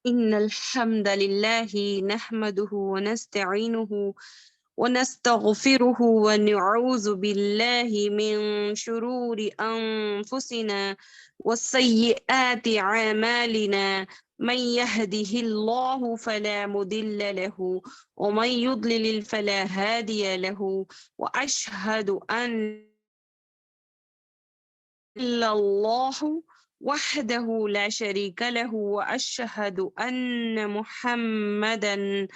إن الحمد لله نحمده ونستعينه ونستغفره ونعوذ بالله من شرور أنفسنا وسيئات أعمالنا من يهده الله فلا مضل له ومن يضلل فلا هادي له وأشهد أن إلا الله وحده لا شريك له وأشهد أن محمدا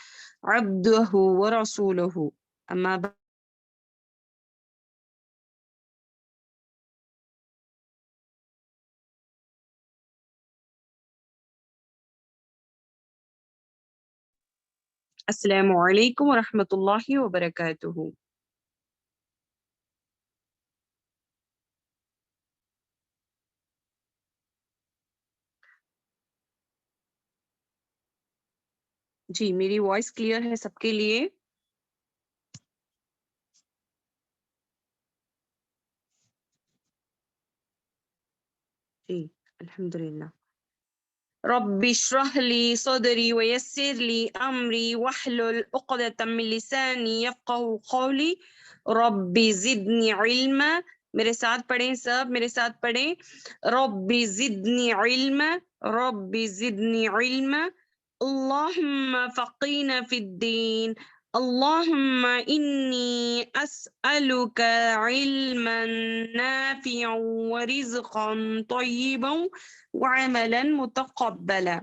عبده ورسوله أما بعد. السلام عليكم ورحمة الله وبركاته. جی میری وائس کلیئر ہے سب کے لیے؟ جی الحمدللہ. رب اشرح لي صدري ويسر لي أمري واحلل عقدة من لساني يفقهوا قولي رب زدني علما. میرے ساتھ پڑھیں سب، میرے ساتھ پڑھیں. رب زدني علما، رب زدني علما. اللهم فقينا في الدين. اللهم إني أسألك علما نافعا ورزقا طيبا وعملا متقبلا.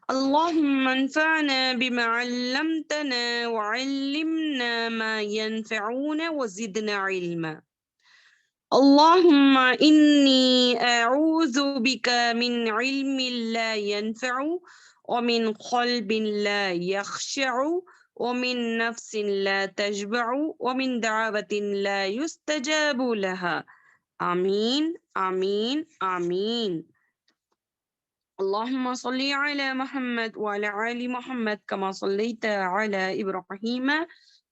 اللهم انفعنا بما علمتنا وعلمنا ما ينفعنا وزدنا علما. اللهم إني أعوذ بك من علم لا ينفع ومن قلب لا يخشع ومن نفس لا تشبع ومن دعوة لا يستجاب لها. آمين آمين آمين. اللهم صل على محمد وعلى آل محمد كما صليت على إبراهيم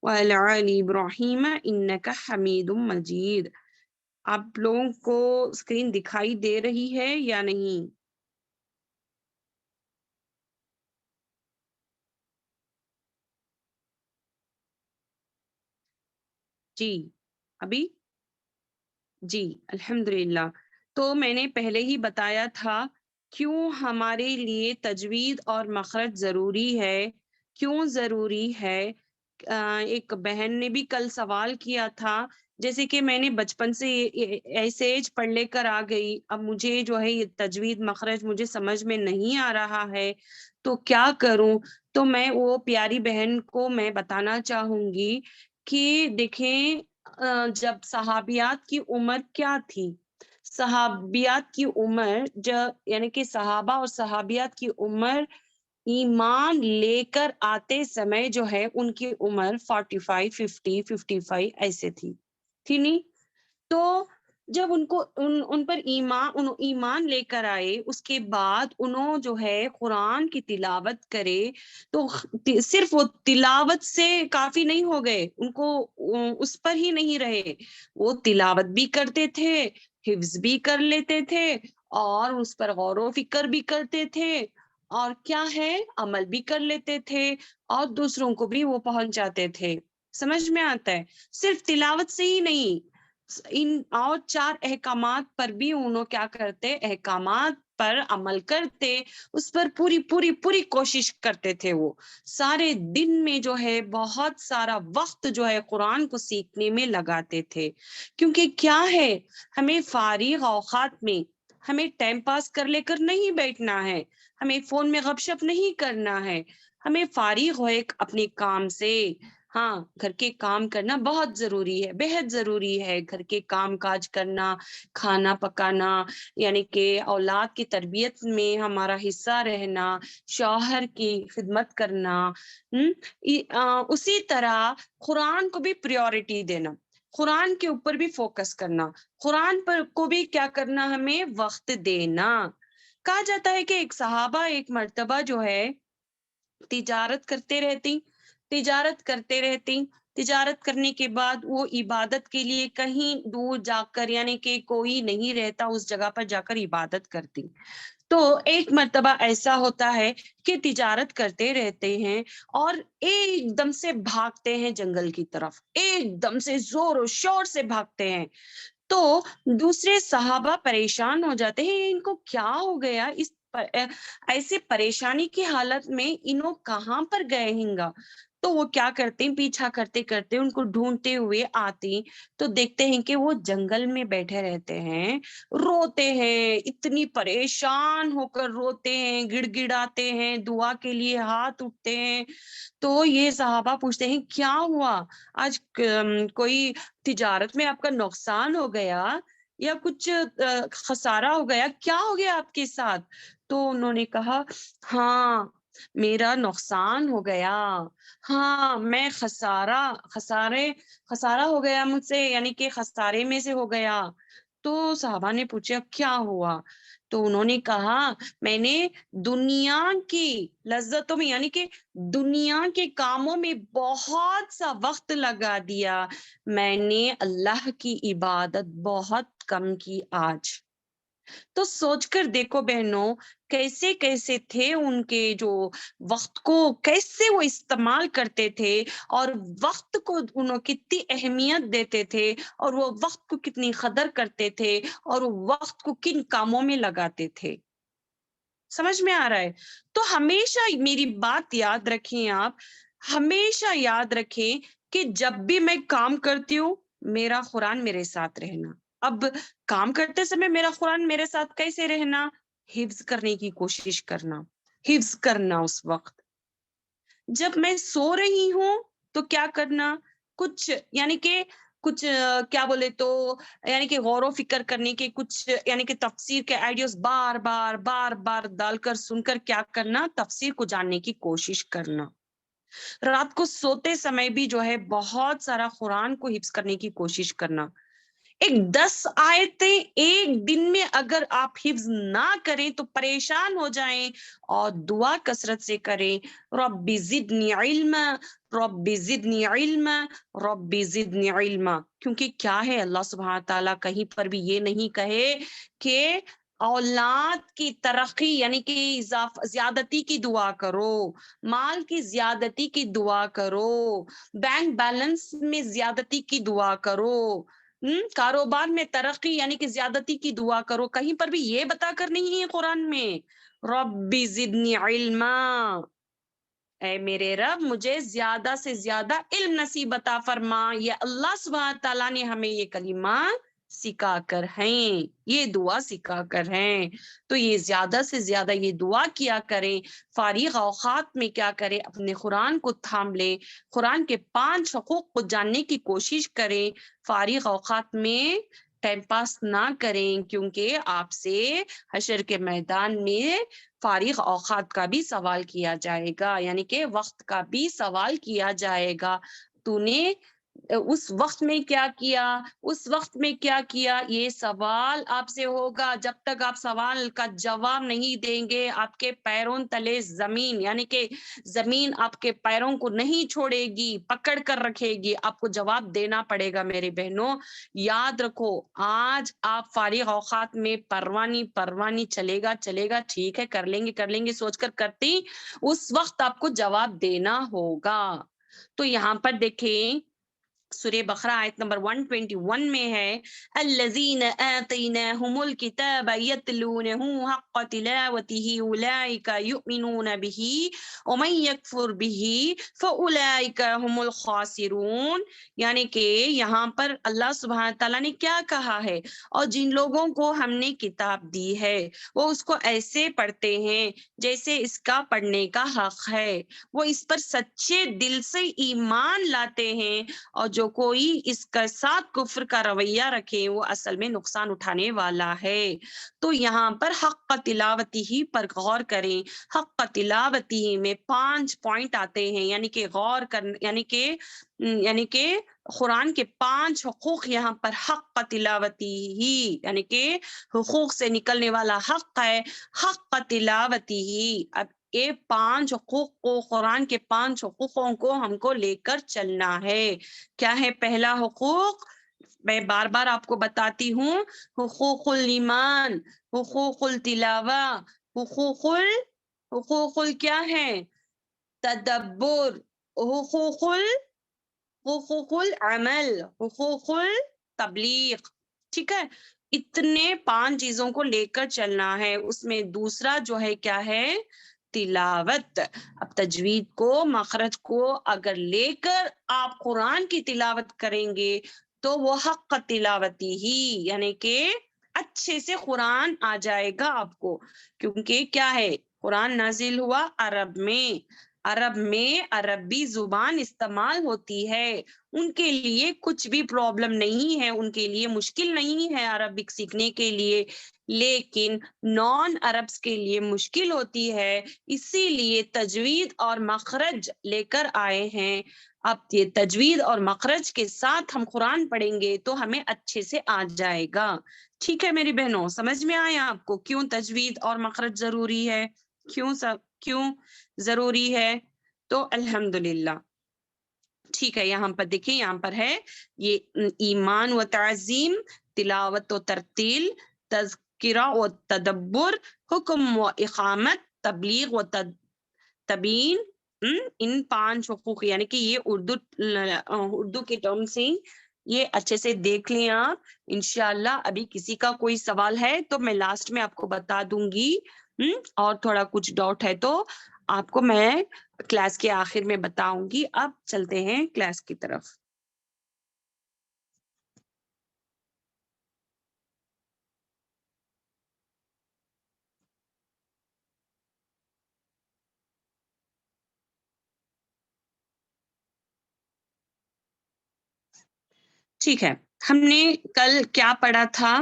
وعلى آل إبراهيم إنك حميد مجيد. آپ لوگوں کو اسکرین دکھائی دے رہی ہے یا نہیں؟ جی ابھی جی الحمدللہ. تو میں نے پہلے ہی بتایا تھا کیوں ہمارے لیے تجوید اور مخرج ضروری ہے، کیوں ضروری ہے. ایک بہن نے بھی کل سوال کیا تھا، جیسے کہ میں نے بچپن سے ایسے ایج پڑھ لے کر آ گئی، اب مجھے جو ہے یہ تجوید مخرج مجھے سمجھ میں نہیں آ رہا ہے تو کیا کروں. تو میں وہ پیاری بہن کو میں بتانا چاہوں گی کہ دیکھیں جب صحابیات کی عمر کیا تھی، صحابیات کی عمر یعنی کہ صحابہ اور صحابیات کی عمر ایمان لے کر آتے سمے جو ہے ان کی عمر 45 50 55 ایسے تھی نہیں. تو جب ان کو ان پر ایمان لے کر آئے، اس کے بعد انہوں جو ہے قرآن کی تلاوت کرے تو صرف وہ تلاوت سے کافی نہیں ہو گئے، ان کو اس پر ہی نہیں رہے، وہ تلاوت بھی کرتے تھے، حفظ بھی کر لیتے تھے اور اس پر غور و فکر بھی کرتے تھے اور کیا ہے عمل بھی کر لیتے تھے اور دوسروں کو بھی وہ پہنچاتے تھے. سمجھ میں آتا ہے؟ صرف تلاوت سے ہی نہیں، ان اور 4 احکامات پر بھی انہوں کیا کرتے، احکامات پر عمل کرتے، اس پر پوری پوری پوری کوشش کرتے تھے. وہ سارے دن میں جو ہے بہت سارا وقت جو ہے قرآن کو سیکھنے میں لگاتے تھے. کیونکہ کیا ہے، ہمیں فارغ اوقات میں ہمیں ٹائم پاس کر لے کر نہیں بیٹھنا ہے، ہمیں فون میں غپ شپ نہیں کرنا ہے، ہمیں فارغ ہوئے اپنے کام سے. ہاں گھر کے کام کرنا بہت ضروری ہے، بہت ضروری ہے. گھر کے کام کاج کرنا، کھانا پکانا، یعنی کہ اولاد کی تربیت میں ہمارا حصہ رہنا، شوہر کی خدمت کرنا، اسی طرح قرآن کو بھی پریورٹی دینا، قرآن کے اوپر بھی فوکس کرنا، قرآن پر کو بھی کیا کرنا، ہمیں وقت دینا. کہا جاتا ہے کہ ایک صحابہ ایک مرتبہ جو ہے تجارت کرتے رہتی تجارت کرنے کے بعد وہ عبادت کے لیے کہیں دور جا کر یعنی کہ کوئی نہیں رہتا اس جگہ پر جا کر عبادت کرتی. تو ایک مرتبہ ایسا ہوتا ہے کہ تجارت کرتے رہتے ہیں اور ایک دم سے بھاگتے ہیں جنگل کی طرف، ایک دم سے زور و شور سے بھاگتے ہیں. تو دوسرے صحابہ پریشان ہو جاتے ہیں، ان کو کیا ہو گیا، ایسے پریشانی کی حالت میں انہوں کہاں پر گئے ہیں گا. تو وہ کیا کرتے ہیں، پیچھا کرتے کرتے ان کو ڈھونڈتے ہوئے آتے ہیں، تو دیکھتے ہیں کہ وہ جنگل میں بیٹھے رہتے ہیں، روتے ہیں، اتنی پریشان ہو کر روتے ہیں، گڑ گڑاتے ہیں، دعا کے لیے ہاتھ اٹھتے ہیں. تو یہ صحابہ پوچھتے ہیں کیا ہوا، آج کوئی تجارت میں آپ کا نقصان ہو گیا یا کچھ خسارہ ہو گیا، کیا ہو گیا آپ کے ساتھ. تو انہوں نے کہا ہاں میرا نقصان ہو گیا، ہاں میں خسارہ ہو گیا مجھ سے، یعنی کہ خسارے میں سے ہو گیا. تو صحابہ نے پوچھا کیا ہوا. تو انہوں نے کہا میں نے دنیا کی لذتوں میں یعنی کہ دنیا کے کاموں میں بہت سا وقت لگا دیا، میں نے اللہ کی عبادت بہت کم کی آج. تو سوچ کر دیکھو بہنوں، کیسے کیسے تھے ان کے جو وقت کو کیسے وہ استعمال کرتے تھے، اور وقت کو انہوں کتنی اہمیت دیتے تھے، اور وہ وقت کو کتنی قدر کرتے تھے، اور وہ وقت کو کن کاموں میں لگاتے تھے. سمجھ میں آ رہا ہے. تو ہمیشہ میری بات یاد رکھیں، آپ ہمیشہ یاد رکھیں کہ جب بھی میں کام کرتی ہوں میرا قرآن میرے ساتھ رہنا. اب کام کرتے سمے میرا قرآن میرے ساتھ کیسے رہنا، حفظ کرنے کی کوشش کرنا، حفظ کرنا. اس وقت جب میں سو رہی ہوں تو کیا کرنا، کچھ یعنی کہ کچھ کیا بولے تو یعنی کہ غور و فکر کرنے کے کچھ یعنی کہ تفسیر کے آئیڈیاز بار بار بار بار ڈال کر سن کر کیا کرنا، تفسیر کو جاننے کی کوشش کرنا. رات کو سوتے سمے بھی جو ہے بہت سارا قرآن کو حفظ کرنے کی کوشش کرنا. ایک 10 آیتیں ایک دن میں اگر آپ حفظ نہ کریں تو پریشان ہو جائیں، اور دعا کثرت سے کریں، رب زدنی علما، رب زدنی علما، رب زدنی علما. کیونکہ کیا ہے، اللہ سبحانہ تعالیٰ کہیں پر بھی یہ نہیں کہے کہ اولاد کی ترقی یعنی کہ زیادتی کی دعا کرو، مال کی زیادتی کی دعا کرو، بینک بیلنس میں زیادتی کی دعا کرو، کاروبار میں ترقی یعنی کہ زیادتی کی دعا کرو. کہیں پر بھی یہ بتا کر نہیں ہے قرآن میں رب زدنی علما، اے میرے رب مجھے زیادہ سے زیادہ علم نصیب عطا فرما. یہ اللہ سبحانہ تعالیٰ نے ہمیں یہ کلمہ سکھا کر ہیں، یہ دعا سکھا کر ہیں. تو یہ زیادہ سے زیادہ یہ دعا کیا کریں. فارغ اوقات میں کیا کریں، اپنے قرآن کو تھام لیں، قرآن کے 5 حقوق کو جاننے کی کوشش کریں. فارغ اوقات میں ٹائم پاس نہ کریں، کیونکہ آپ سے حشر کے میدان میں فارغ اوقات کا بھی سوال کیا جائے گا، یعنی کہ وقت کا بھی سوال کیا جائے گا. تو نے اس وقت میں کیا کیا، اس وقت میں کیا کیا، یہ سوال آپ سے ہوگا. جب تک آپ سوال کا جواب نہیں دیں گے آپ کے پیروں تلے زمین یعنی کہ زمین آپ کے پیروں کو نہیں چھوڑے گی، پکڑ کر رکھے گی. آپ کو جواب دینا پڑے گا میرے بہنوں. یاد رکھو، آج آپ فارغ اوقات میں پروانی چلے گا ٹھیک ہے، کر لیں گے سوچ کر کرتی، اس وقت آپ کو جواب دینا ہوگا. تو یہاں پر دیکھیں سورہ بقرہ آیت نمبر 121 میں ہے الذین آتیناہم الکتاب یتلونہ حق تلاوتہ اولئک یؤمنون بہ ومن یکفر بہ فاولئک هم الخاسرون. یعنی کہ یہاں پر اللہ سبحانہ تعالیٰ نے کیا کہا ہے، اور جن لوگوں کو ہم نے کتاب دی ہے وہ اس کو ایسے پڑھتے ہیں جیسے اس کا پڑھنے کا حق ہے، وہ اس پر سچے دل سے ایمان لاتے ہیں، اور جو کوئی اس کے ساتھ کفر کا رویہ رکھے وہ اصل میں نقصان اٹھانے والا ہے. تو یہاں پر حق تلاوتی ہی پر غور کریں. حق تلاوتی میں 5 پوائنٹ آتے ہیں، یعنی کہ غور کرنا یعنی کہ قرآن کے 5 حقوق یہاں پر حق تلاوتی ہی یعنی کہ حقوق سے نکلنے والا حق ہے، حق تلاوتی ہی. اب یہ 5 حقوق کو، قرآن کے 5 حقوقوں کو ہم کو لے کر چلنا ہے. کیا ہے پہلا حقوق؟ میں بار بار آپ کو بتاتی ہوں، حقوق الایمان، حقوق التلاوہ، حقوق کیا ہے؟ تدبر، حقوق العمل، حقوق التبلیغ. ٹھیک ہے، اتنے 5 چیزوں کو لے کر چلنا ہے. اس میں دوسرا جو ہے کیا ہے؟ تلاوت. اب تجوید کو، مخرج کو اگر لے کر آپ قرآن کی تلاوت کریں گے تو وہ حق تلاوتی ہی، یعنی کہ اچھے سے قرآن آ جائے گا آپ کو. کیونکہ کیا ہے، قرآن نازل ہوا عرب میں، عرب میں عربی زبان استعمال ہوتی ہے. ان کے لیے کچھ بھی پرابلم نہیں ہے، ان کے لیے مشکل نہیں ہے عربک سیکھنے کے لیے، لیکن نان عربس کے لیے مشکل ہوتی ہے. اسی لیے تجوید اور مخرج لے کر آئے ہیں. اب یہ تجوید اور مخرج کے ساتھ ہم قرآن پڑھیں گے تو ہمیں اچھے سے آ جائے گا. ٹھیک ہے میری بہنوں، سمجھ میں آیا آپ کو کیوں تجوید اور مخرج ضروری ہے؟ کیوں ضروری ہے؟ تو الحمدللہ. ٹھیک ہے، یہاں پر دیکھیں، یہاں پر ہے یہ ایمان و تعظیم، تلاوت و ترتیل، تذکرہ و تدبر، حکم و اقامت، تبلیغ و تبین. ان 5 حقوق، یعنی کہ یہ اردو کے ٹرم سے یہ اچھے سے دیکھ لیں آپ انشاءاللہ. ابھی کسی کا کوئی سوال ہے تو میں لاسٹ میں آپ کو بتا دوں گی، اور تھوڑا کچھ ڈاؤٹ ہے تو آپ کو میں کلاس کے آخر میں بتاؤں گی. اب چلتے ہیں کلاس کی طرف. ٹھیک ہے، ہم نے کل کیا پڑھا تھا؟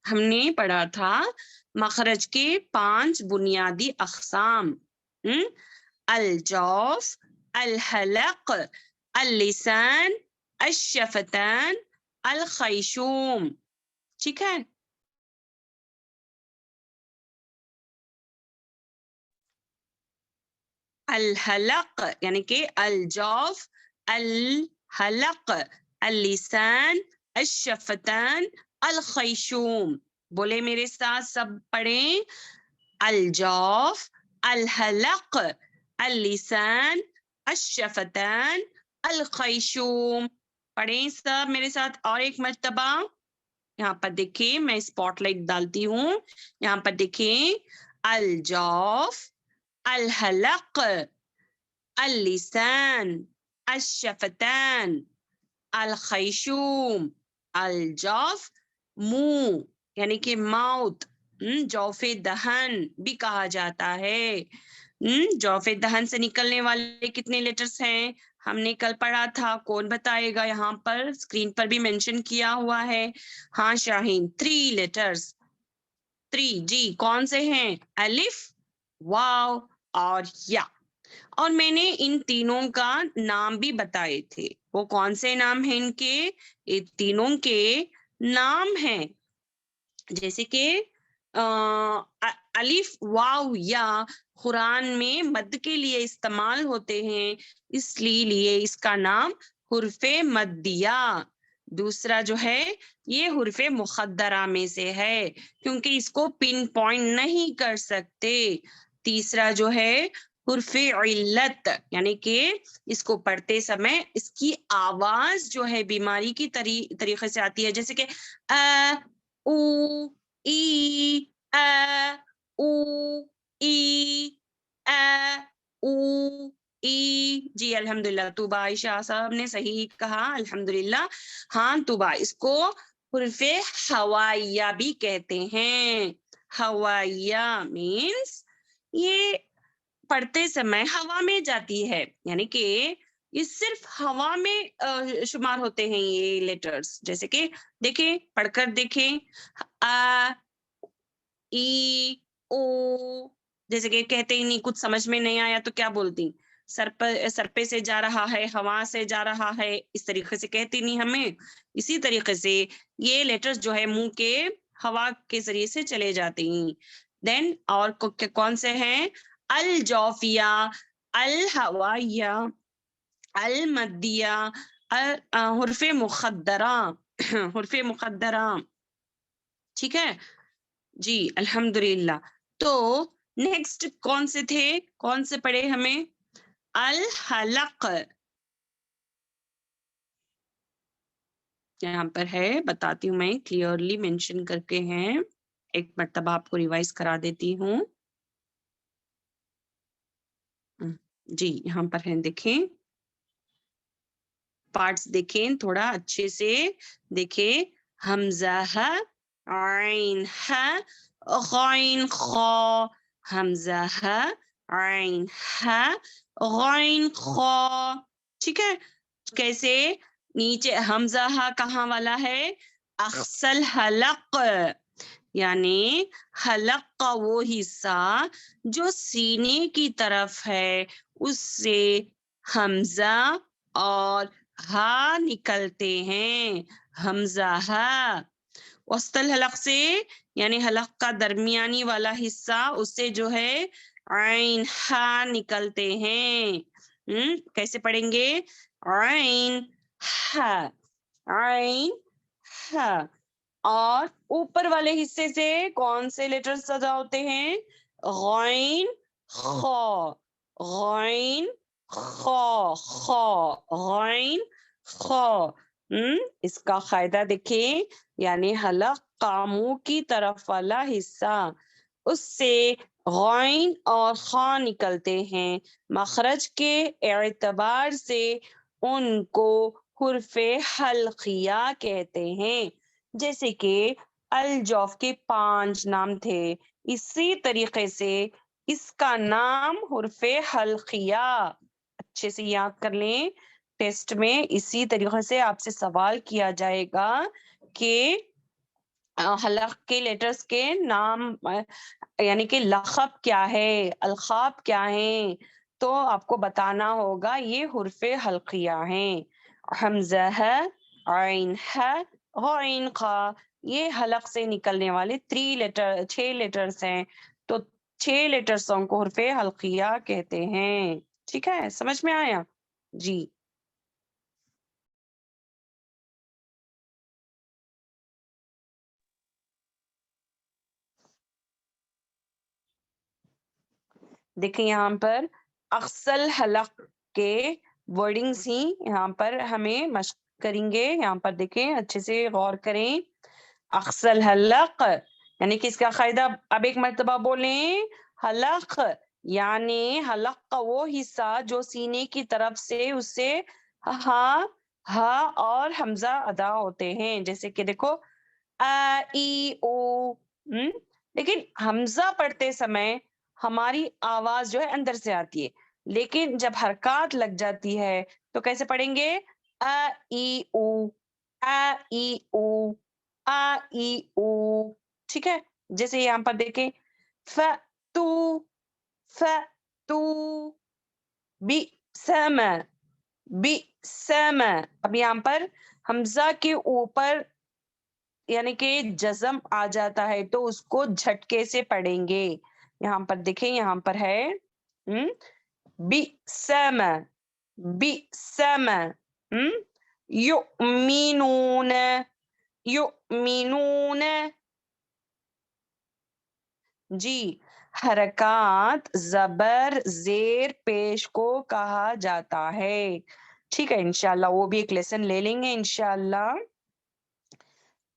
ہم نے پڑھا تھا مخرج کے 5 بنیادی اقسام، الجوف، الحلق، اللسان، الشفتان، الخیشوم. ٹھیک ہے، الحلق یعنی کہ الجوف، الحلق، اللسان، الشفتان، الخیشوم. بولے میرے ساتھ سب پڑھیں، الجوف، الحلق، اللسان، الشفتان، الخیشوم. پڑھیں سب میرے ساتھ اور ایک مرتبہ. یہاں پر دیکھیں، میں اسپاٹ لائٹ ڈالتی ہوں. یہاں پر دیکھیں، الجوف، الحلق، اللسان، الشفتان، الخیشوم. الجوف منہ یعنی کہ ماؤتھ، جوف دہن بھی کہا جاتا ہے. جوف دہن سے نکلنے والے کتنے لیٹرز ہیں؟ ہم نے کل پڑھا تھا، کون بتائے گا؟ یہاں پر اسکرین پر بھی مینشن کیا ہوا ہے. ہاں شاہین، 3 لیٹرز، 3. جی کون سے ہیں؟ الف، واو اور یا. اور میں نے ان تینوں کا نام بھی بتائے تھے. وہ کون سے نام ہیں ان کے؟ یہ تینوں کے نام ہیں جیسے کہ الف، واو، یا قرآن میں مد کے لیے استعمال ہوتے ہیں، اس لیے اس کا نام حرف مدیہ. دوسرا جو ہے یہ حرف مقدرہ میں سے ہے کیونکہ اس کو پن پوائنٹ نہیں کر سکتے. تیسرا جو ہے حرف علت، یعنی کہ اس کو پڑھتے سمے اس کی آواز جو ہے بیماری کی طریقے سے آتی ہے، جیسے کہ او، ای، او، ای، او، ای. جی الحمدللہ، طوبہ عائشہ صاحب نے صحیح کہا، الحمدللہ. ہاں طوبہ، اس کو حرف ہوائیہ بھی کہتے ہیں. ہوائیہ مینس یہ پڑھتے سمے ہوا میں جاتی ہے، یعنی کہ یہ صرف ہوا میں شمار ہوتے ہیں یہ لیٹرز. جیسے کہ دیکھیں، پڑھ کر دیکھیں، ای، او. جیسے کہ کہتے ہی نہیں، کچھ سمجھ میں نہیں آیا تو کیا بولتی؟ سر پہ سے جا رہا ہے، ہوا سے جا رہا ہے، اس طریقے سے کہتی نہیں ہمیں. اسی طریقے سے یہ لیٹرز جو ہے منہ کے ہوا کے ذریعے سے چلے جاتے ہیں. دین اور کون سے ہیں؟ الجوفیہ، الہوائیہ، المدیہ، حرف مقدرہ، حرف مقدرہ، ٹھیک ہے جی الحمدللہ. تو نیکسٹ کون سے تھے، کون سے پڑھے ہمیں؟ الحلق، یہاں پر ہے، بتاتی ہوں میں، کلیئرلی مینشن کر کے ہیں، ایک مرتبہ آپ کو ریوائز کرا دیتی ہوں. جی یہاں پر ہیں، دیکھیں پارٹس، دیکھیں تھوڑا اچھے سے دیکھیں. حمزہ ہے، عین ہے، غین خا، حمزہ ہے، عین ہے، غین خا، ٹھیک ہے. کیسے؟ نیچے حمزہ کہاں والا ہے؟ اقصل حلق، یعنی حلق کا وہ حصہ جو سینے کی طرف ہے، اس سے حمزہ اور ہا نکلتے ہیں. حمزہ ہا. وسط الحلق سے یعنی حلق کا درمیانی والا حصہ، اس سے جو ہے عین ہا نکلتے ہیں. کیسے پڑھیں گے؟ عین ہا، عین ہا. اور اوپر والے حصے سے کون سے لیٹرز ادا ہوتے ہیں؟ غین خا، غین خا، خا، غین خا. اس کا قاعدہ دیکھیں، یعنی حلق کا منہ کی طرف والا حصہ، اس سے غین اور خا نکلتے ہیں. مخرج کے اعتبار سے ان کو حرف حلقیہ کہتے ہیں. جیسے کہ الجوف کے 5 نام تھے، اسی طریقے سے اس کا نام حرف حلقیہ. اچھے سے یاد کر لیں، ٹیسٹ میں اسی طریقے سے آپ سے سوال کیا جائے گا کہ حلق کے لیٹرز کے نام یعنی کہ لقب کیا ہے، القاب کیا ہیں، تو آپ کو بتانا ہوگا یہ حرف حلقیہ ہیں. حمزہ ہے، عین ہے، غین خا، یہ حلق سے نکلنے والے 6 لیٹرز ہیں، تو 6 لیٹرزوں کو حرف حلقیہ کہتے ہیں. ٹھیک ہے، سمجھ میں آیا جی؟ دیکھیں یہاں پر اقصل حلق کے ورڈنگز ہی یہاں پر ہمیں مشق کریں گے. یہاں پر دیکھیں اچھے سے غور کریں. اقصل حلق یعنی کہ اس کا قاعدہ اب ایک مرتبہ بولیں. حلق یعنی حلق کا وہ حصہ جو سینے کی طرف سے اس سے ہاں ہا اور حمزہ ادا ہوتے ہیں. جیسے کہ دیکھو ای او، لیکن حمزہ پڑھتے سمے ہماری آواز جو ہے اندر سے آتی ہے، لیکن جب حرکات لگ جاتی ہے تو کیسے پڑھیں گے؟ ای او، ای او، ای او. ٹھیک ہے، جیسے یہاں پر دیکھیں ف تو، ف تو، بی سم، بی سم. اب یہاں پر حمزہ کے اوپر یعنی کہ جزم آ جاتا ہے تو اس کو جھٹکے سے پڑھیں گے. یہاں پر دیکھیں، یہاں پر ہے بی سم، بی سم. یؤمنون، یؤمنون. جی حرکات زبر زیر پیش کو کہا جاتا ہے. ٹھیک ہے، انشاءاللہ وہ بھی ایک لیسن لے لیں گے انشاءاللہ.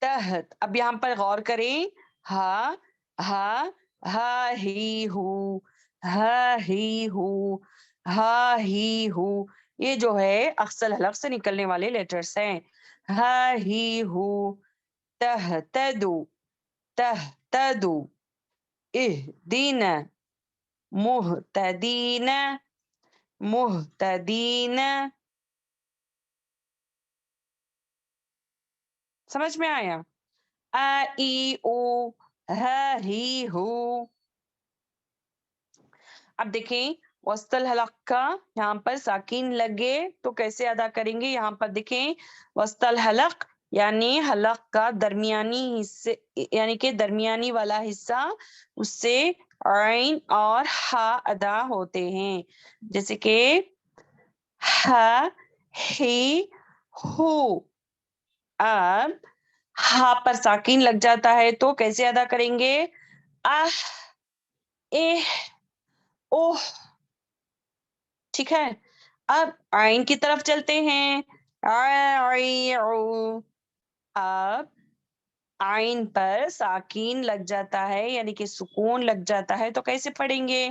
تحت، اب یہاں پر غور کریں، ہا ہا ہا ہی ہو، ہا ہی ہو، ہا ہی ہو، یہ جو ہے اقصل حلق سے نکلنے والے لیٹرز ہیں. ہا ہی ہو. تہتدو، تہتدو. اہدین، مہتدین، مہتدین. سمجھ میں آیا؟ ای او، ہا ہی ہو. اب دیکھیں وسط الحلق کا یہاں پر ساکین لگے تو کیسے ادا کریں گے. یہاں پر دیکھیں وسط الحلق یعنی حلق کا درمیانی حصے یعنی کہ درمیانی والا حصہ، اس سے عین اور ہا ادا ہوتے ہیں، جیسے کہ ہا، ہی، ہو۔ اب ہا پر ساکین لگ جاتا ہے تو کیسے ادا کریں گے؟ اہ، اہ، اوہ۔ ٹھیک ہے، اب عین کی طرف چلتے ہیں۔ اب عین پر ساکین لگ جاتا ہے یعنی کہ سکون لگ جاتا ہے تو کیسے پڑھیں گے؟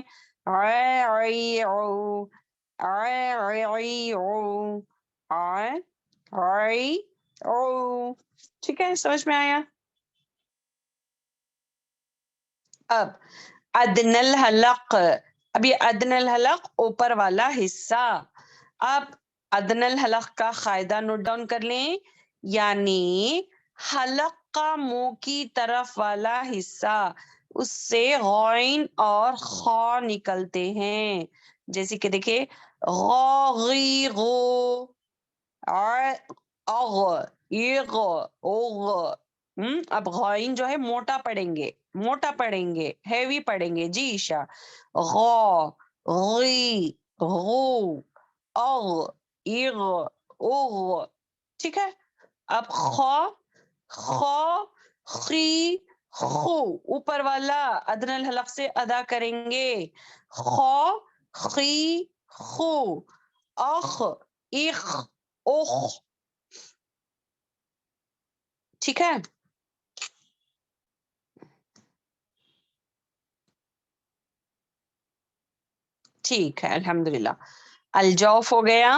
ٹھیک ہے، سمجھ میں آیا؟ اب ادن الحلق، اب یہ ادن الحلق اوپر والا حصہ۔ اب ادن الحلق کا قاعدہ نوٹ ڈاؤن کر لیں، یعنی حلق کا منہ کی طرف والا حصہ، اس سے غین اور خا نکلتے ہیں، جیسے کہ دیکھیں غی غو، اغ، ایغ، اوغ۔ اب غائن جو ہے موٹا پڑھیں گے، موٹا پڑھیں گے، ہیوی پڑھیں گے جی عشا۔ غا، غی، غو، اغ، ایغ، اوغ۔ ٹھیک ہے، اب خا، خا، خی، خو اوپر والا ادنى الحلق سے ادا کریں گے۔ خا، خی، خو، اخ، اخ، اوخ۔ ٹھیک ہے، ٹھیک ہے، الحمدللہ۔ الجوف ہو گیا،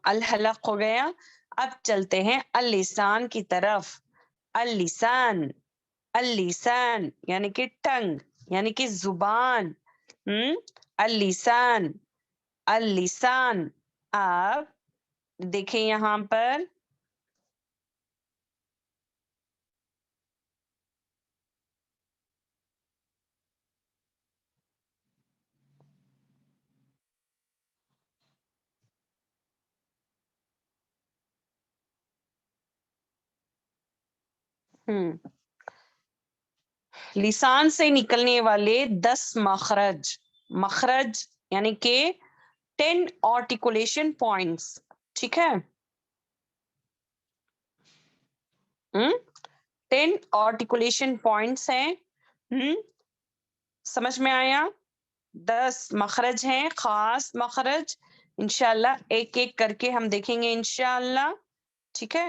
الحلق ہو گیا۔ اب چلتے ہیں اللسان کی طرف۔ اللسان، اللسان یعنی کہ ٹنگ، یعنی کہ زبان۔ اللسان، اللسان۔ اب دیکھیں یہاں پر لسان سے نکلنے والے 10 مخرج، مخرج یعنی کہ 10 آرٹیکولیشن پوائنٹس۔ ٹھیک ہے، 10 آرٹیکولیشن پوائنٹس ہیں۔ سمجھ میں آیا؟ 10 مخرج ہیں، خاص مخرج۔ انشاءاللہ ایک ایک کر کے ہم دیکھیں گے انشاءاللہ۔ ٹھیک ہے،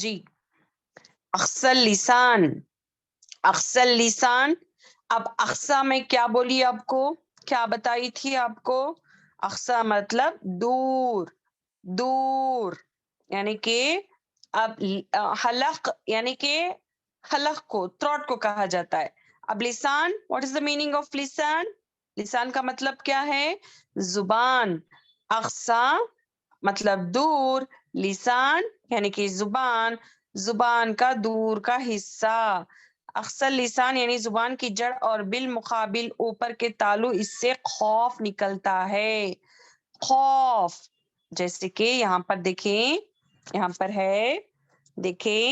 جی۔ اقصى اللسان، اقصى اللسان۔ اب اقصا میں کیا بولی آپ کو، کیا بتائی تھی آپ کو؟ اقصا مطلب دور، دور، یعنی کہ اب حلق یعنی کہ حلق کو، تھروٹ کو کہا جاتا ہے۔ اب لسان، what is the meaning of لسان؟ لسان کا مطلب کیا ہے؟ زبان۔ اقصا مطلب دور، لسان یعنی کہ زبان، زبان کا دور کا حصہ۔ اقصى لسان یعنی زبان کی جڑ اور بالمقابل اوپر کے تالو اس سے خوف نکلتا ہے، خوف۔ جیسے کہ یہاں پر دیکھیں، یہاں پر ہے، دیکھیں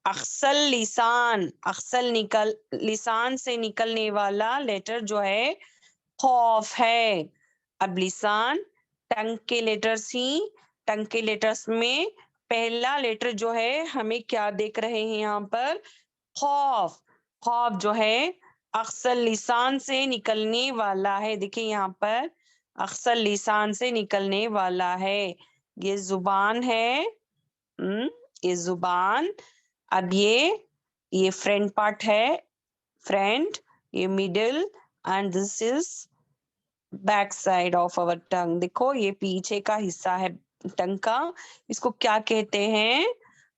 اقصى لسان، اقصى لسان سے نکلنے والا لیٹر جو ہے خوف ہے۔ اب لسان ٹنگ کے لیٹرز ہی، ٹنگ کے لیٹرز میں پہلا لیٹر جو ہے ہمیں کیا دیکھ رہے ہیں یہاں پر؟ خوف۔ خوف جو ہے اقصى لسان سے نکلنے والا ہے، دیکھیں یہاں پر اقصى لسان سے نکلنے والا ہے، یہ زبان ہے، یہ زبان۔ اب یہ فرنٹ پارٹ ہے، فرنٹ، یہ middle, and this is back side of اور ٹنگ۔ دیکھو یہ پیچھے کا حصہ ہے ٹنگ کا، اس کو کیا کہتے ہیں؟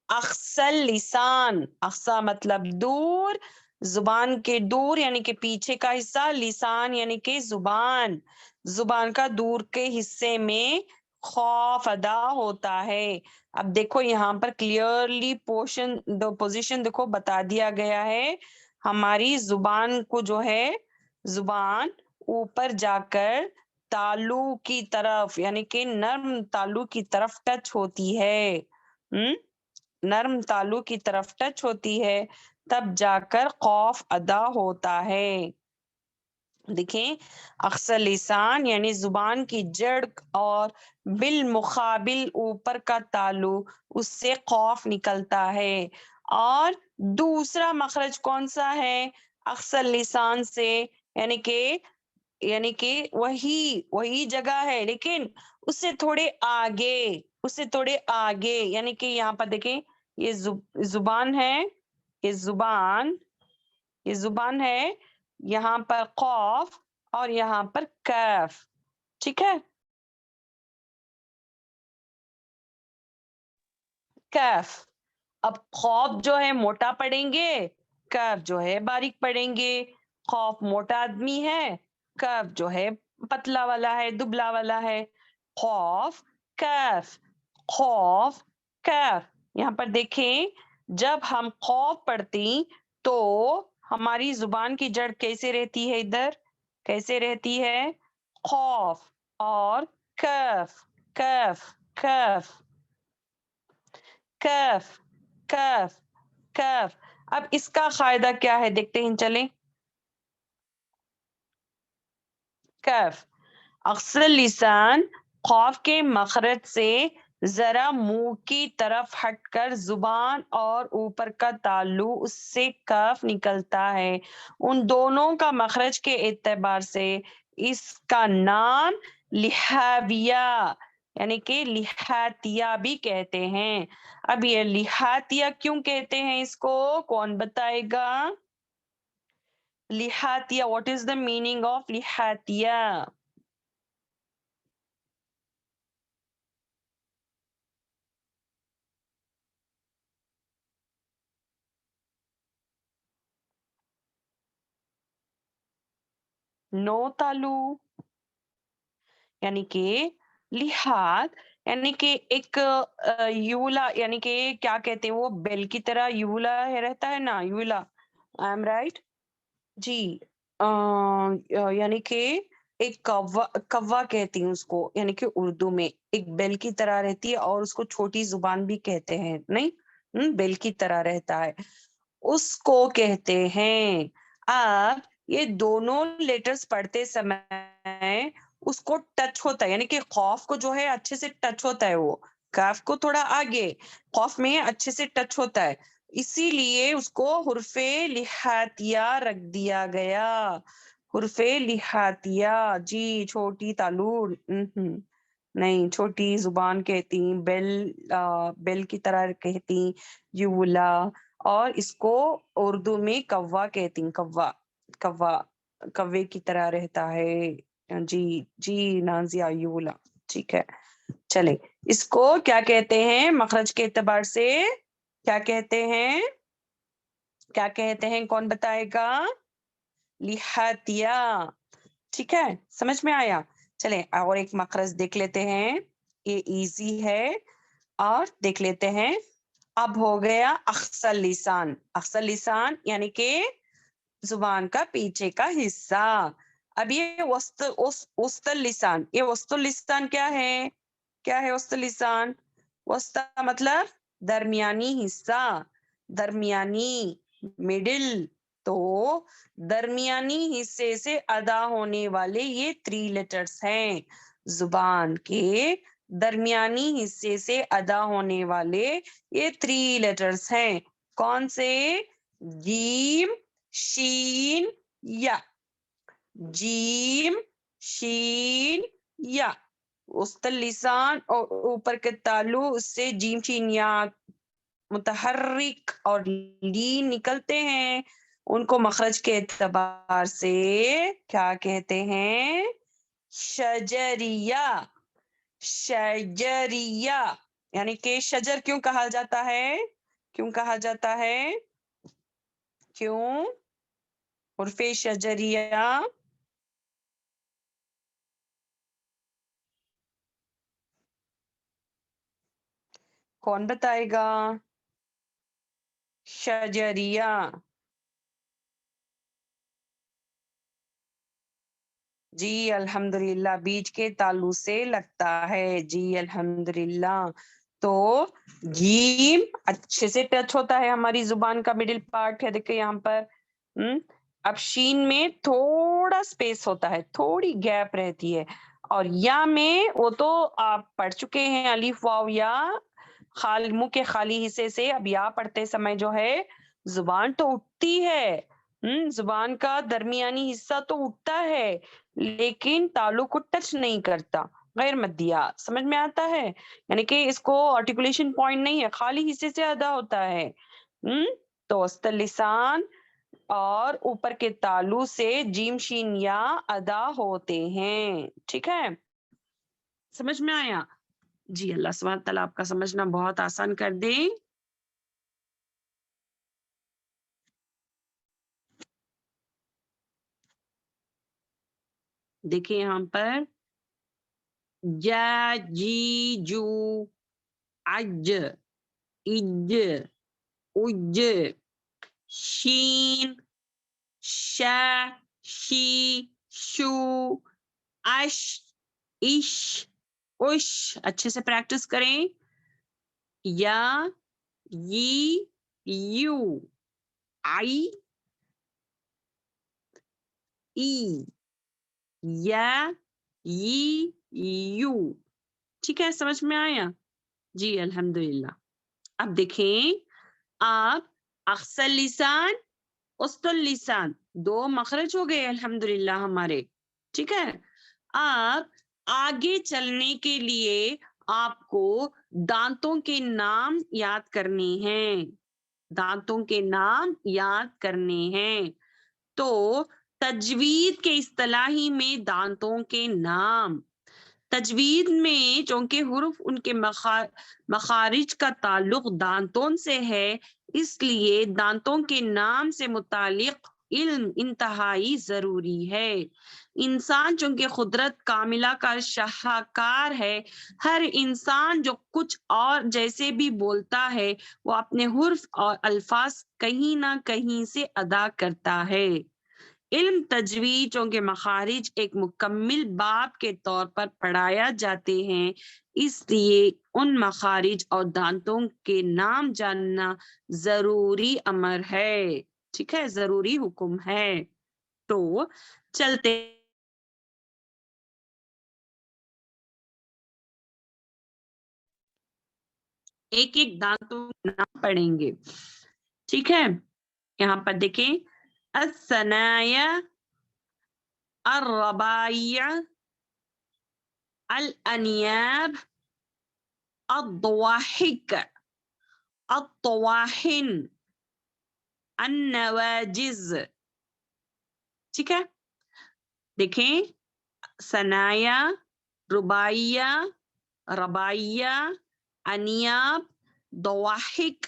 اقصى لسان۔ اقصى مطلب دور، زبان کے دور یعنی کہ پیچھے کا حصہ، لسان یعنی کہ زبان، زبان کا دور کے حصے میں خوف ادا ہوتا ہے۔ اب دیکھو یہاں پر کلیئرلی پوزیشن دیکھو بتا دیا گیا ہے، ہماری زبان کو جو ہے، زبان اوپر جا کر تالو کی طرف یعنی کہ نرم تالو کی طرف ٹچ ہوتی ہے، نرم تالو کی طرف ٹچ ہوتی ہے، تب جا کر خوف ادا ہوتا ہے۔ دیکھیں اکثر لسان یعنی زبان کی جڑ اور بالمقابل اوپر کا تالو، اس سے خوف نکلتا ہے۔ اور دوسرا مخرج کون سا ہے؟ اکثر لسان سے، یعنی کہ وہی جگہ ہے لیکن اس سے تھوڑے آگے یعنی کہ یہاں پر دیکھیں یہ زبان ہے، یہ زبان ہے، یہاں پر قاف اور یہاں پر کیف، ٹھیک ہے، کیف۔ اب خوف جو ہے موٹا پڑیں گے، کیف جو ہے باریک پڑیں گے۔ خوف موٹا آدمی ہے، کیف جو ہے پتلا والا ہے، دبلا والا ہے۔ خوف کیف، خوف کیف۔ یہاں پر دیکھیں جب ہم خوف پڑھتی تو ہماری زبان کی جڑ کیسے رہتی ہے؟ ادھر کیسے رہتی ہے؟ خوف اور کیف، کیف کیف کیف کیف کیف۔ اب اس کا قاعدہ کیا ہے دیکھتے ہیں، چلیں۔ کیف، اکثر لسان خوف کے مخرج سے ذرا منہ کی طرف ہٹ کر زبان اور اوپر کا تالو اس سے کیف نکلتا ہے۔ ان دونوں کا مخرج کے اعتبار سے اس کا نام لحاویہ یعنی کہ لحاتیہ بھی کہتے ہیں۔ اب یہ لحاتیہ کیوں کہتے ہیں اس کو کون بتائے گا؟ لحاتیہ، what is the meaning of لحاتیہ؟ نو تالو یعنی کہ لحاظ یعنی کہ ایک یولا یعنی کہ کیا کہتے ہیں وہ بیل کی طرح یولا ہے رہتا ہے نا، یولا، آئی ایم رائٹ جی۔ یعنی کہ ایک کوا کہتی ہوں اس کو، یعنی کہ اردو میں ایک بیل کی طرح رہتی ہے اور اس کو چھوٹی زبان بھی کہتے ہیں، نہیں بیل کی طرح رہتا ہے، اس کو کہتے ہیں۔ اب یہ دونوں لیٹرز پڑھتے سمے اس کو ٹچ ہوتا ہے، یعنی کہ خوف کو جو ہے اچھے سے ٹچ ہوتا ہے، وہ کاف کو تھوڑا آگے، خوف میں اچھے سے ٹچ ہوتا ہے، اسی لیے اس کو حرف لحاتیہ رکھ دیا گیا، حرف لحاتیہ جی، چھوٹی تالور نہیں، چھوٹی زبان کہتی، بیل کی طرح کہتی یولا، اور اس کو اردو میں کوا کہتی، کوے کی طرح رہتا ہے جی جی نازیہ، یولا، ٹھیک ہے۔ چلے اس کو کیا کہتے ہیں مخرج کے اعتبار سے؟ کیا کہتے ہیں؟ کیا کہتے ہیں؟ کون بتائے گا؟ لحاتیہ، ٹھیک ہے، سمجھ میں آیا؟ چلیں اور ایک مخرج دیکھ لیتے ہیں، یہ ایزی ہے، اور دیکھ لیتے ہیں۔ اب ہو گیا اخصر لسان، اخصر لسان یعنی کہ زبان کا پیچھے کا حصہ۔ اب یہ وسط لسان، یہ وسط لسان کیا ہے؟ کیا ہے وسط لسان؟ وسط مطلب درمیانی حصہ، درمیانی، مڈل، تو درمیانی حصے سے ادا ہونے والے یہ 3 لیٹرز ہیں، زبان کے درمیانی حصے سے ادا ہونے والے یہ 3 لیٹرز ہیں، کون سے؟ جیم، شین، یا، جیم، شین، یا۔ وسط لسان اور اوپر کے تالو اس سے جیم، شین، یا متحرک اور لین نکلتے ہیں، ان کو مخرج کے اعتبار سے کیا کہتے ہیں؟ شجریہ، شجریہ، یعنی کہ شجر کیوں کہا جاتا ہے؟ کیوں کہا جاتا ہے؟ کیوں؟ حرف شجریہ کون بتائے گا؟ شجریہ. جی الحمدللہ بیچ کے تالو سے لگتا ہے. جی الحمدللہ. تو جیم اچھے سے ٹچ ہوتا ہے ہماری زبان کا مڈل پارٹ ہے دیکھیں یہاں پر. اب شین میں تھوڑا سپیس ہوتا ہے, تھوڑی گیپ رہتی ہے. اور یا میں وہ تو آپ پڑھ چکے ہیں الف واو یا منہ کے خالی حصے سے. اب یا پڑھتے سمے جو ہے زبان تو اٹھتی ہے, زبان کا درمیانی حصہ تو اٹھتا ہے لیکن تالو کو ٹچ نہیں کرتا. غیر مدیہ سمجھ میں آتا ہے, یعنی کہ اس کو آرٹیکولیشن پوائنٹ نہیں ہے, خالی حصے سے ادا ہوتا ہے. تو وسط لسان اور اوپر کے تالو سے جیم شین یا ادا ہوتے ہیں. ٹھیک ہے, سمجھ میں آیا؟ جی اللہ سبحانہ تعالیٰ آپ کا سمجھنا بہت آسان کر دے. دیکھیں یہاں پر جا جی جو اج اج اج شین شا شی شو اش اش اش. اچھے سے پریکٹس کریں. یا یی یو آئی ای یا یی یو. ٹھیک ہے, سمجھ میں آیا؟ جی الحمدللہ. اب دیکھیں آپ اقصی اللسان وسط اللسان دو مخرج ہو گئے الحمدللہ ہمارے. ٹھیک ہے, آپ آگے چلنے کے لیے آپ کو دانتوں کے نام یاد کرنے ہیں. دانتوں کے نام یاد کرنے ہیں. تو تجوید کے اصطلاحی میں دانتوں کے نام. تجوید میں چونکہ حروف ان کے مخارج کا تعلق دانتوں سے ہے, اس لیے دانتوں کے نام سے متعلق علم انتہائی ضروری ہے. انسان چونکہ قدرت کاملہ کا شاہکار ہے, ہر انسان جو کچھ اور جیسے بھی بولتا ہے وہ اپنے حرف اور الفاظ کہیں نہ کہیں سے ادا کرتا ہے. علم تجوید چونکہ مخارج ایک مکمل باب کے طور پر پڑھایا جاتے ہیں, اس لیے ان مخارج اور دانتوں کے نام جاننا ضروری امر ہے. ٹھیک ہے, ضروری حکم ہے. تو چلتے ایک ایک دانتوں کے نام پڑھیں گے. ٹھیک ہے, یہاں پر دیکھیں الثنایا الرباعیہ الانیاب الضواحک الطواحن النواجز. ٹھیک ہے, دیکھیں ثنایا رباعیہ رباعیہ انیاب ضواحک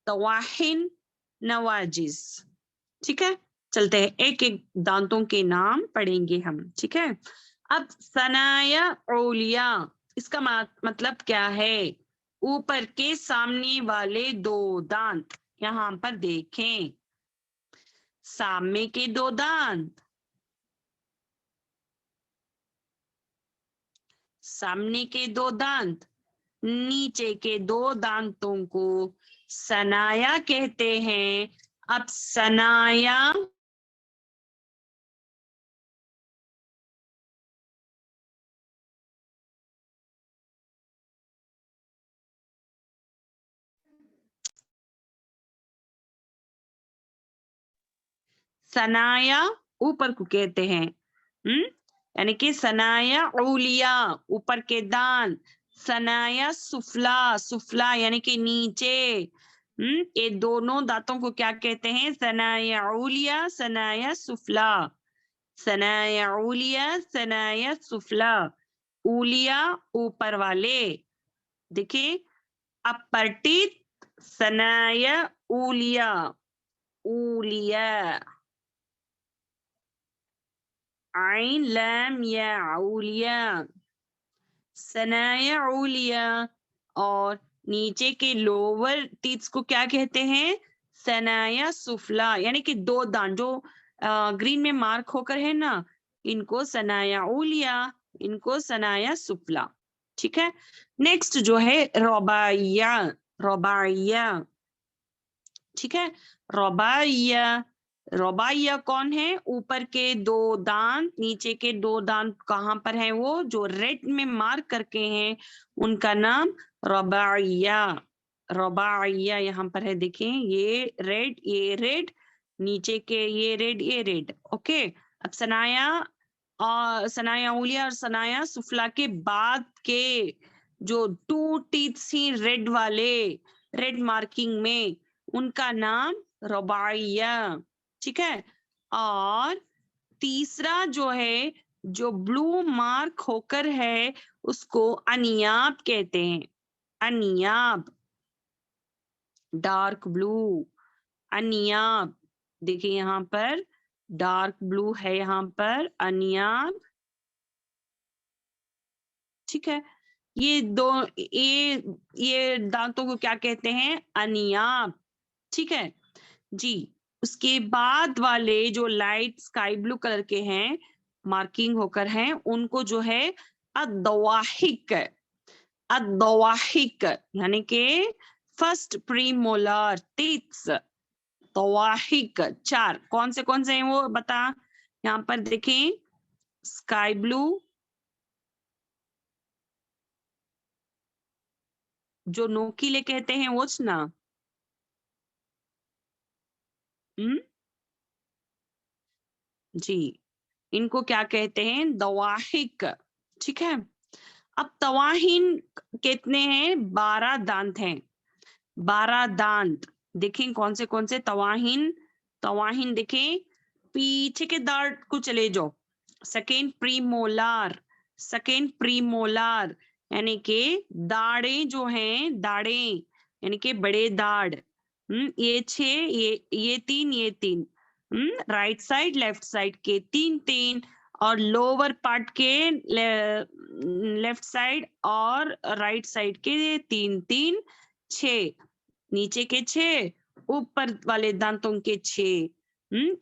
طواحن نواجز. ٹھیک ہے, چلتے ہیں ایک ایک دانتوں کے نام پڑھیں گے ہم. ٹھیک ہے, اب ثنایا علیا اس کا مطلب کیا ہے؟ اوپر کے سامنے والے دو دانت. یہاں پر دیکھیں سامنے کے دو دانت, سامنے کے دو دانت, نیچے کے دو دانتوں کو ثنایا کہتے ہیں. اب ثنایا ثنایا اوپر کو کہتے ہیں, یعنی کہ ثنایا علیا اوپر کے دانت, ثنایا سفلا سفلا یعنی کہ نیچے. یہ دونوں دانتوں کو کیا کہتے ہیں؟ ثنایا علیا ثنایا سفلا. ثنایا علیا ثنایا سفلا. اولیا اوپر والے, دیکھیں اپر ٹیتھ ثنایا اولیا اولیا. عین لام یا اولیہ ثنایا اولیہ اور نیچے کے لوور ٹیتھس کو کیا کہتے ہیں ثنایا سفلا یعنی کہ دو دان جو گرین میں مارک ہو کر ہے نا ان کو ثنایا اولیہ ان کو ثنایا سفلا ٹھیک ہے نیکسٹ جو ہے رباعیہ رباعیہ ٹھیک ہے رباعیہ رباعیہ کون ہے اوپر کے دو دانت نیچے کے دو دانت کہاں پر ہیں وہ جو ریڈ میں مارک کر کے ہیں ان کا نام رباعیہ رباعیہ یہاں پر ہے دیکھیں یہ ریڈ نیچے کے یہ ریڈ اوکے اب ثنایا اولیہ اور ثنایا سفلا کے بعد کے جو ٹو ٹیتھس ہی ریڈ والے ریڈ مارکنگ میں ان کا نام رباعیہ ٹھیک ہے اور تیسرا جو ہے جو بلو مارک ہو کر ہے اس کو انیاب کہتے ہیں انیاب ڈارک بلو انیاب دیکھیں یہاں پر ڈارک بلو ہے یہاں پر انیاب ٹھیک ہے یہ دانتوں کو کیا کہتے ہیں انیاب ٹھیک ہے جی اس کے بعد والے جو لائٹ اسکائی بلو کلر کے ہیں مارکنگ ہو کر ہیں ان کو جو ہے الضواحک الضواحک یعنی کہ فرسٹ پری مولار ٹیتھس ضواحک چار کون سے ہیں وہ بتا یہاں پر دیکھیں اسکائی بلو جو نوکیلے کہتے ہیں وہ نا جی ان کو کیا کہتے ہیں ضواحک ٹھیک ہے اب تواہین کتنے ہیں 12 دانت ہیں 12 دانت دیکھیں کون سے تواہین دیکھیں پیچھے کے دانت کو چلے جاؤ سیکنڈ پری مولار یعنی کہ داڑیں جو ہیں داڑیں یعنی کہ بڑے داڑ یہ 6 یہ 3 رائٹ سائڈ لیفٹ سائڈ کے 3 اور لوور پارٹ کے لیفٹ سائڈ اور رائٹ سائڈ کے 3 6 نیچے کے 6 اوپر والے دانتوں کے 6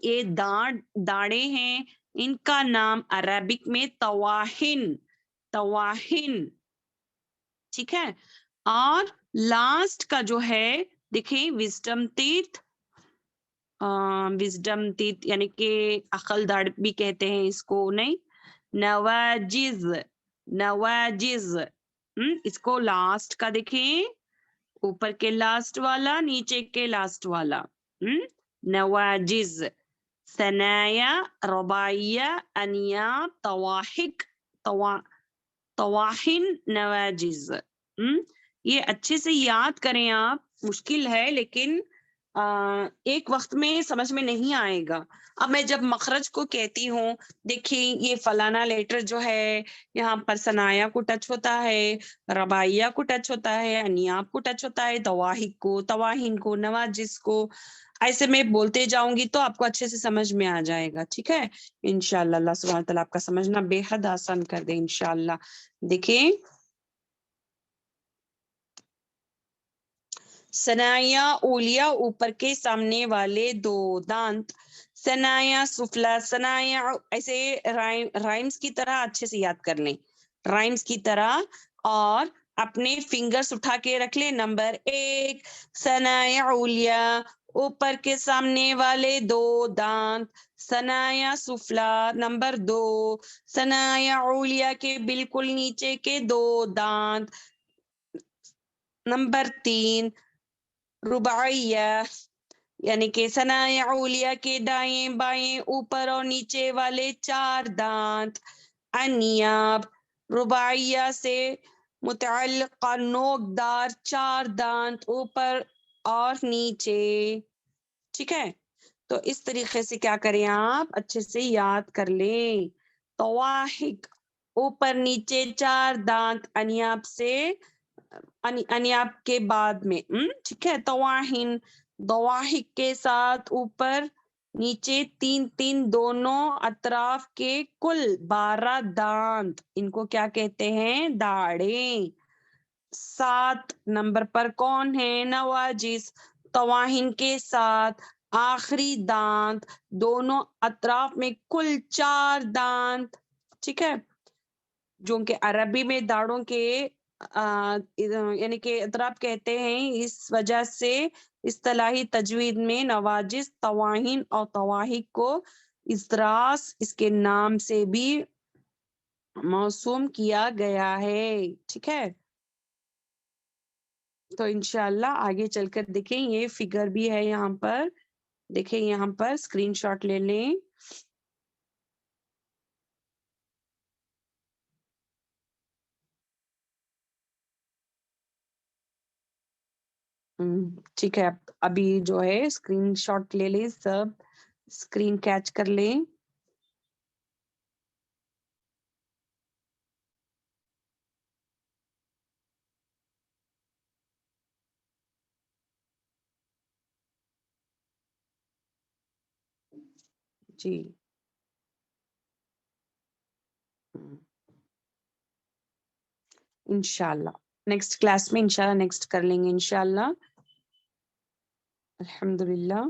یہ داڑے ہیں ان کا نام عربک میں تواہن ٹھیک ہے اور لاسٹ کا جو ہے دیکھیں وزڈم ٹیتھ یعنی کہ عقل داڑ بھی کہتے ہیں اس کو نہیں نواجز اس کو لاسٹ کا دیکھیں اوپر کے لاسٹ والا نیچے کے لاسٹ والا نواجز ثنایا رباعیہ انیاب تواحک تواہن نواجز یہ اچھے سے یاد کریں آپ مشکل ہے لیکن ایک وقت میں سمجھ میں نہیں آئے گا اب میں جب مخرج کو کہتی ہوں دیکھیں یہ فلانا لیٹر جو ہے یہاں پر ثنایا کو ٹچ ہوتا ہے رباعیہ کو ٹچ ہوتا ہے انیاب کو ٹچ ہوتا ہے ضواحک کو تواہن کو نواجز کو ایسے میں بولتے جاؤں گی تو آپ کو اچھے سے سمجھ میں آ جائے گا ٹھیک ہے انشاءاللہ اللہ سبحانہ تعالیٰ آپ کا سمجھنا بے حد آسان کر دے انشاءاللہ دیکھیں ثنایا اولیہ اوپر کے سامنے والے 2 دانت ثنایا سفلا ثنایا ایسے رائمز کی طرح اچھے سے یاد کر لیں رائمز کی طرح اور اپنے فنگرز اٹھا کے رکھ لیں نمبر 1 ثنایا اولیہ اوپر کے سامنے والے 2 دانت ثنایا سفلا نمبر 2 ثنایا اولیہ کے بالکل نیچے کے 2 دانت نمبر 3 رباعیہ یعنی کہ ثنایا اولیہ کے دائیں بائیں اوپر اور نیچے والے 4 دانت انیاب رباعیہ سے متعلقہ نوکدار 4 دانت اوپر اور نیچے ٹھیک ہے تو اس طریقے سے کیا کریں آپ اچھے سے یاد کر لیں تواحک اوپر نیچے 4 دانت انیاب سے انیاب کے بعد میں ٹھیک ہے تواہن ضواحک کے ساتھ اوپر نیچے 3 دونوں اطراف کے کل 12 دانت، ان کو کیا کہتے ہیں؟ داڑیں۔ 7 نمبر پر کون ہے؟ نواجس، تواہن کے ساتھ آخری دانت، دونوں اطراف میں کل 4 دانت، ٹھیک ہے، جو کہ عربی میں داڑوں کے یعنی کہ اطراف کہتے ہیں، اس وجہ سے اصطلاحی تجوید میں نواجس، تواہن اور تواہق کو اضراس اس کے نام سے بھی موسوم کیا گیا ہے، ٹھیک ہے۔ تو انشاءاللہ آگے چل کر دیکھیں، یہ فگر بھی ہے یہاں پر، دیکھیں یہاں پر اسکرین شاٹ لے لیں۔ ٹھیک ہے، ابھی جو ہے اسکرین شاٹ لے لیں، سب اسکرین کیچ کر لیں۔ جی انشاءاللہ نیکسٹ کلاس میں انشاءاللہ نیکسٹ کر لیں گے انشاءاللہ۔ الحمدللہ۔